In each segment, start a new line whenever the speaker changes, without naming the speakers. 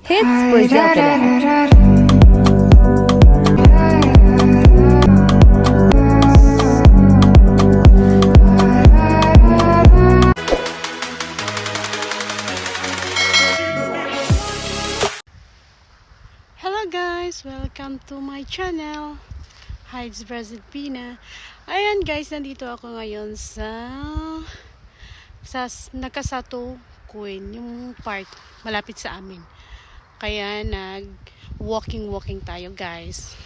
Hits presented.
Hello guys! Welcome to my channel. Hi, it's Brazil Pina. Ayan guys, nandito ako ngayon sa Nakasato Queen, yung park malapit sa amin. Kaya walking tayo guys.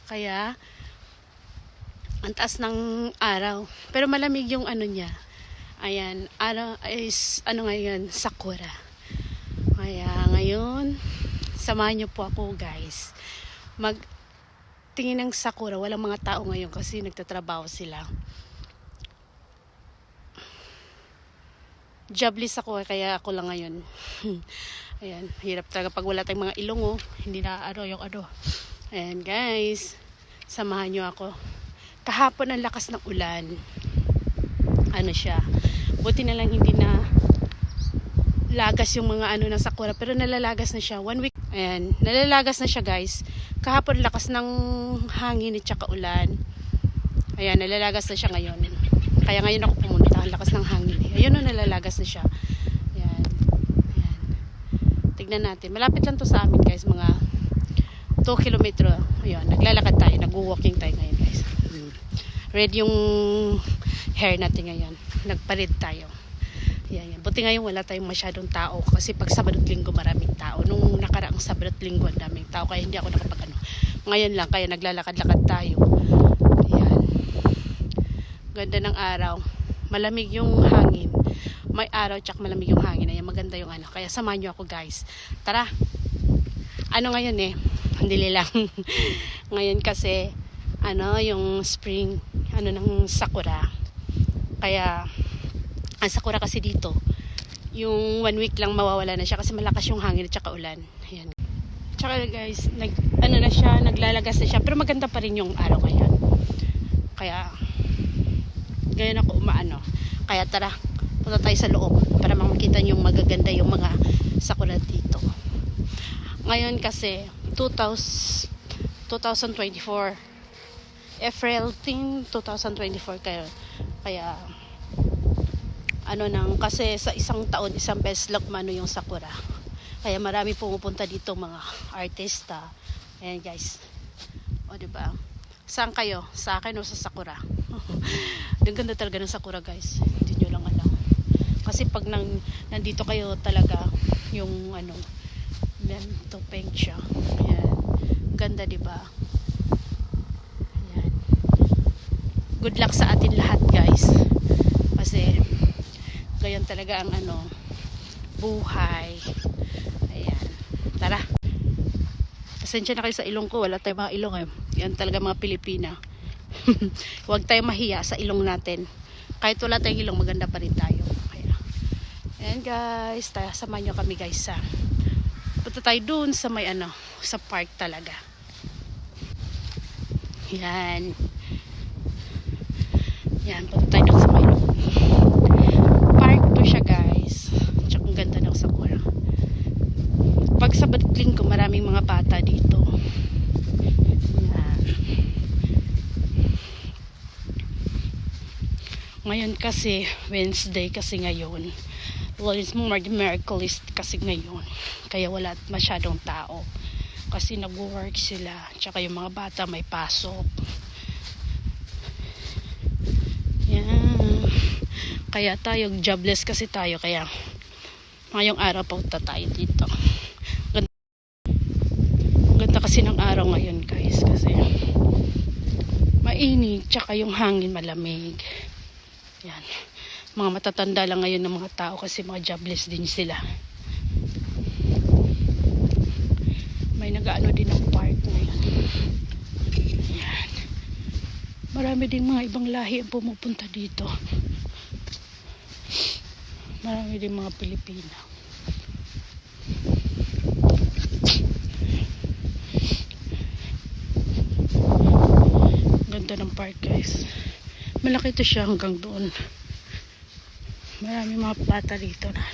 Kaya ang taas ng araw. Pero malamig yung ano niya. Ayan, araw is ngayon, Sakura. Kaya ngayon samahan niyo po ako guys. Tingin ng Sakura. Walang mga tao ngayon kasi nagtatrabaho sila. Jobless ako kaya ako lang ngayon. Ayan, hirap talaga pag wala tayong mga ilong hindi na yung ano. Ayan guys, samahan niyo ako. Kahapon ang lakas ng ulan. Ano siya? Buti na lang hindi na lagas yung mga ng Sakura, pero nalalagas na siya 1 week. Ayan, nalalagas na siya guys. Kahapon lakas ng hangin at saka ulan. Ayan, nalalagas na siya ngayon. Kaya ngayon ako pumunta, lakas ng hangin. Ayun, nalalagas na siya. Ayan. Ayan. Tignan natin. Malapit lang to sa amin guys, mga 2 kilometro. Ayan, naglalakad tayo, nag-walking tayo ngayon guys. Red yung hair natin ngayon. Nagpared tayo. Yan. Buti ngayon wala tayong masyadong tao kasi pag Sabado at Linggo maraming tao. Nung nakaraang Sabado at Linggo ang daming tao kaya hindi ako nakapag Ngayon lang kaya naglalakad-lakad tayo. Ayan. Ganda ng araw. Malamig yung hangin. May araw tsaka malamig yung hangin. Ayan, maganda yung Kaya samahan nyo ako guys. Tara. Ngayon Hindi lang. Ngayon kasi yung spring ng Sakura. Kaya ang Sakura kasi dito, yung 1 week lang mawawala na siya kasi malakas yung hangin at saka ulan. Ayan. Tsaka guys, na siya, naglalagas na siya. Pero maganda pa rin yung araw ngayon. Kaya, ganyan ako Kaya tara, punta tayo sa loob para makita nyo magaganda yung mga Sakura dito. Ngayon kasi, 2024. April 10, 2024 kaya kasi sa isang taon isang beses lang yung Sakura. Kaya marami pumupunta dito mga artista. Ayan guys. Diba? Saan kayo? Sa akin o sa Sakura? Ang ganda talaga ng Sakura guys. Hindi nyo lang alam. Kasi pag nandito kayo talaga yung to pink siya. Ayan. Ganda diba? Ayan. Good luck sa atin lahat guys. Kasi gayon talaga ang buhay. Ayan. Tara. Pasensya na kayo sa ilong ko. Wala tayong mga ilong Yan talaga mga Pilipina. Huwag tayong mahiya sa ilong natin. Kahit wala tayong ilong, maganda pa rin tayo. Ayan guys. Samahan nyo kami guys punta tayo dun sa may sa park talaga. Yan. Yan. Punta tayo dun sa may siya guys. Tsaka ang ganda ng Sakura. Pag Sabado at Linggo maraming mga bata dito. Yan. Ngayon kasi Wednesday kasi ngayon. Well, it's more Merkulis kasi ngayon. Kaya wala masyadong tao. Kasi nag-work sila. Tsaka yung mga bata may pasok. Yan. Kaya tayo, jobless kasi tayo. Kaya ngayong araw punta tayo dito. Ganda kasi ng araw ngayon guys. Kasi mainit. Tsaka yung hangin malamig. Yan. Mga matatanda lang ngayon ng mga tao kasi mga jobless din sila. May din ng park ngayon. Yan. Marami din mga ibang lahi ang pumupunta dito. Marami din mga Pilipina. Ganda ng park guys. Malaki ito siya hanggang doon. Marami mga bata dito na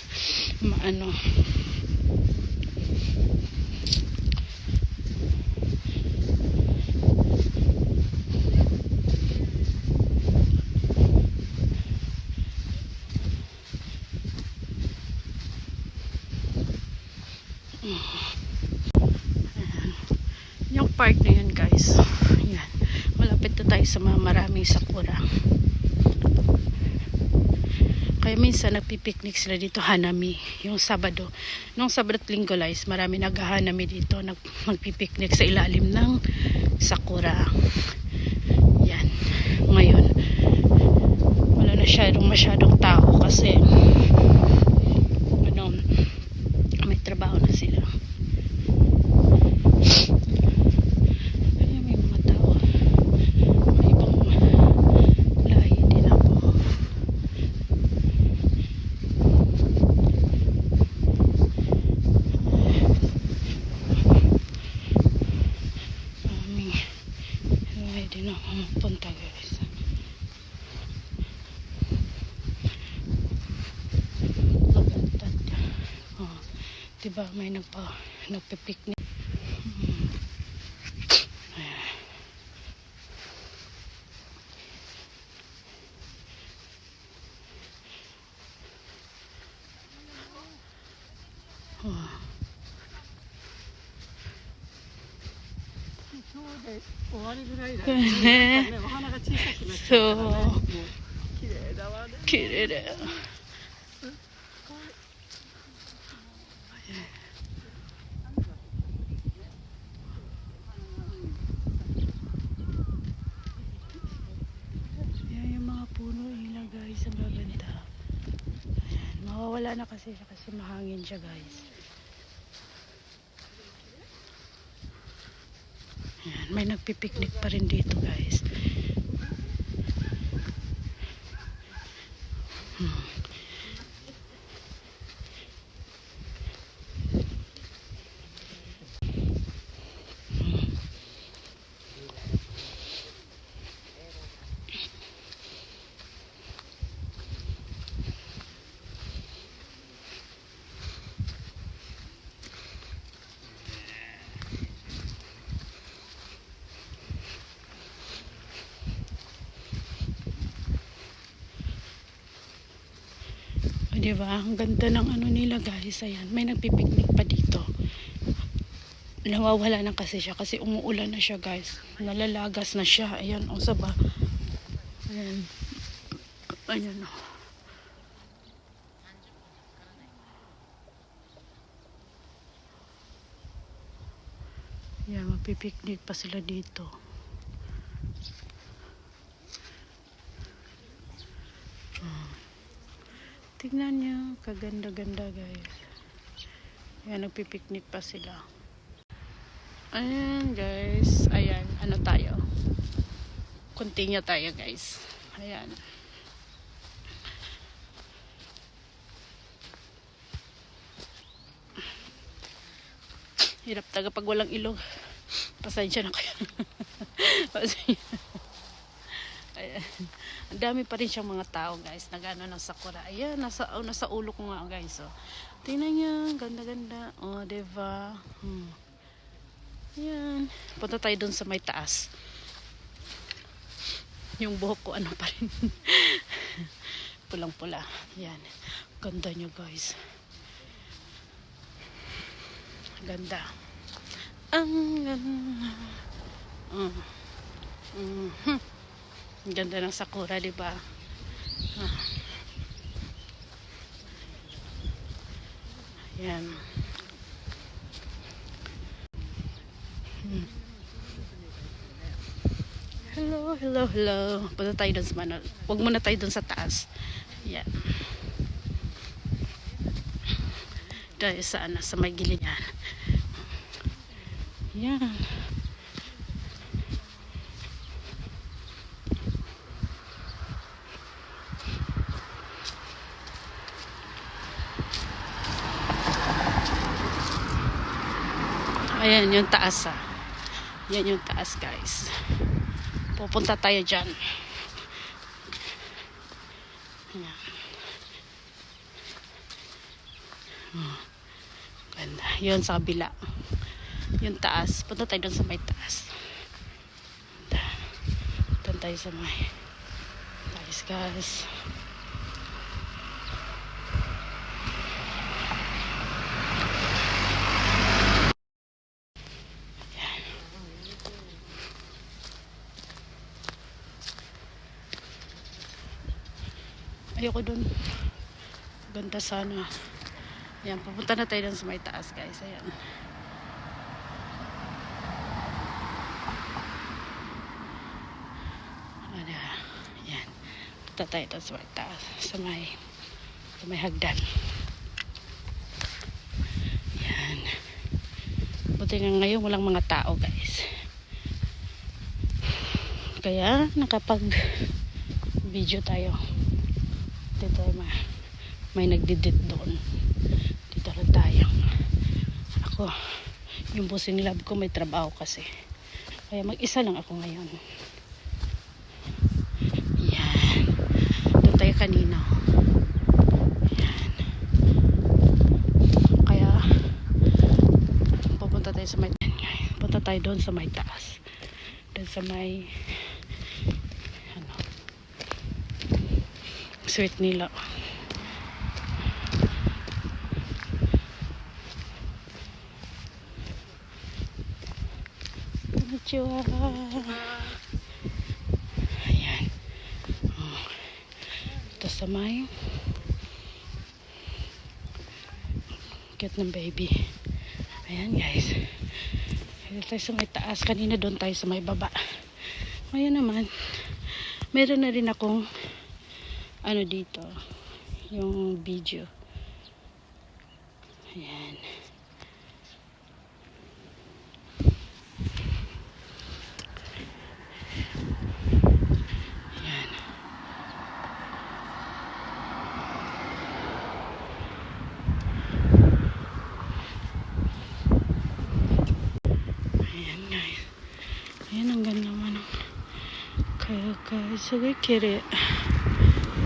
Yung park na yun guys, yan, malapit na tayo sa mga maraming sakura. Kaya minsan nagpipiknik sila dito, hanami, yung Sabado. Nung Sabado at Linggo guys, marami naghahanami dito, nagpipiknik sa ilalim ng sakura. Yan, ngayon wala na masyadong tao kasi ano, may trabaho na sila. Punta guys. Magandad. Oh, diba may nagpipiknik. Oh. So 綺麗だよ。Yan yung mga puno nila guys, ang gaganda. Ayan, mawawala na kasi mahangin siya guys. Ayan, may nagpipiknik pa rin dito guys. Diba? Ang ganda ng ano nila guys. Ayan, may nagpipiknik pa dito. Nawawala na kasi siya kasi umuulan na siya guys. Nalalagas na siya. Ayan, o saba. Ayan. Ayan o. Ayan, magpipiknik pa sila dito. Tingnan niyo, kaganda-ganda guys. Ayan, nagpipiknik pa sila. Ayan guys, ayan, ano tayo? Continue tayo guys. Ayan. Hirap taga pag walang ilog. Pasensya na kayo. Pasensya. Ayan. Ang dami pa rin siyang mga tao guys, nagano ng sakura. Ayan, nasa ulo ko nga guys. Oh. Tingnan niyo, ganda-ganda. Oh, diba? Ayan. Punta tayo dun sa may taas. Yung buhok ko ano pa rin. Pulang-pula. Ayan. Ganda niyo guys. Ganda. Ang ganda. Ang ganda ng sakura, diba? Ayan. Hello, hello, hello. Punta tayo dun sa Manol. Huwag muna tayo dun sa taas. Ayan. Dahil sa may gilid yan. Ayan. Ayan yung taas Yan yung taas guys. Pupunta tayo dyan. Ayan. Ganda. Yun sa kabila. Yung taas. Punta tayo doon sa may taas. Ganda. Doon tayo sa may taas, guys. Ayoko dun. Ganda sana. Ayan, pupunta na tayo dun sa may taas, guys. Ayan. Ayan. Punta tayo dun sa may taas. Sa may hagdan. Ayan. Buti nga ngayon walang mga tao, guys. Kaya nakapag video tayo. Dito may nagdidit doon. Dito lang tayo. Ako, yung busin lab ko may trabaho kasi. Kaya mag-isa lang ako ngayon. Yan. Doon tayo kanina. Yan. Kaya pupunta tayo sa may punta tayo doon sa may taas. Doon sa may sweet nila. Konnichiwa. Ayan. Ito sa may cute ng baby. Ayan, guys. Dito tayo sa may taas. Kanina doon tayo sa may baba. Ngayon naman meron na rin akong ano dito, yung video. Ayan. Ayan. Ayan, guys. Ayan, ang ganda naman ng kiri.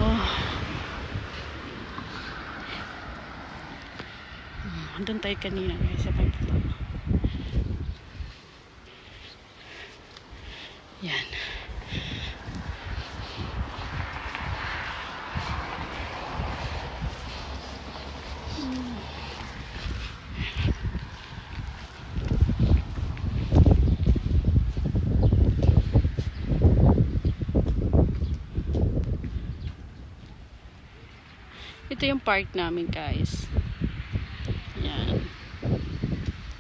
Oh. Doon tayo kanina, guys, sa pagkita. Yan. Ito yung park namin, guys. Yan.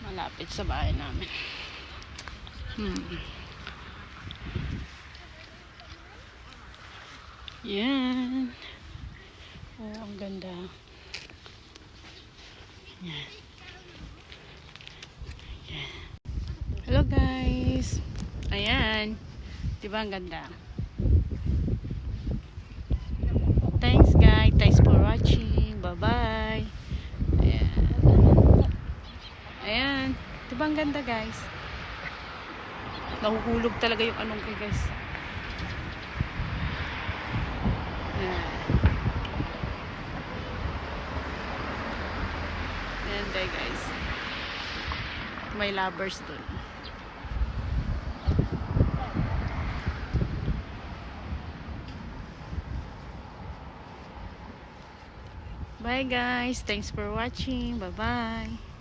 Malapit sa bahay namin. Yan. Oh, ang ganda. Yan. Yan. Hello, guys. Ayan. Diba ang ganda? Thanks, guys. Thanks for watching. Bye-bye. Ayan. Ayan. Diba ang ganda, guys? Nahuhulog talaga yung anong ko, guys. Ayan. Ayan, there, guys. May lovers dun. Bye, guys. Thanks for watching. Bye-bye.